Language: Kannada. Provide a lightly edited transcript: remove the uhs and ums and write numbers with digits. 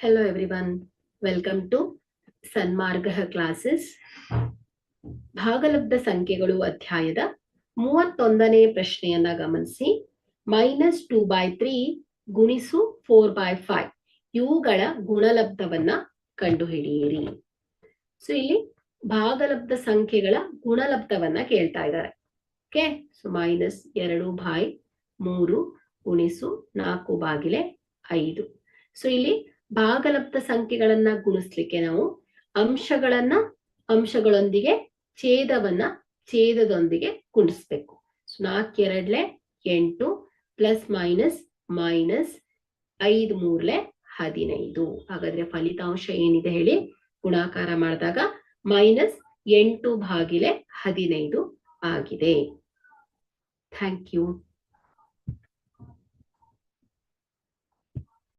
Hello everyone, welcome to Sanmarga classes. ಭಾಗಲಬ್ಧ ಸಂಖ್ಯೆಗಳು ಅಧ್ಯಾಯದ 31ನೇ ಪ್ರಶ್ನೆಯನ್ನ ಗಮನಿಸಿ. -2/3 ಗುಣಿಸು 4/5 ಇವುಗಳ ಗುಣಲಬ್ಧವನ್ನ ಕಂಡುಹಿಡಿಯಿರಿ. ಸೊ ಇಲ್ಲಿ ಭಾಗಲಬ್ಧ ಸಂಖ್ಯೆಗಳ ಗುಣಲಬ್ಧವನ್ನ ಕೇಳ್ತಾ ಇದ್ದಾರೆ. ಓಕೆ, ಸೊ -2/3 ಗುಣಿಸು 4/5. ಸೊ ಇಲ್ಲಿ ಭಾಗಲಬ್ಧ ಸಂಖ್ಯೆಗಳನ್ನ ಗುಣಿಸ್ಲಿಕ್ಕೆ ನಾವು ಅಂಶಗಳೊಂದಿಗೆ ಛೇದದೊಂದಿಗೆ ಗುಣಿಸ್ಬೇಕು. 4 2 8 ಪ್ಲಸ್ ಮೈನಸ್ ಮೈನಸ್ 5 3 15. ಹಾಗಾದ್ರೆ ಫಲಿತಾಂಶ ಏನಿದೆ ಹೇಳಿ? ಗುಣಾಕಾರ ಮಾಡಿದಾಗ -8/15 ಆಗಿದೆ. Thank you.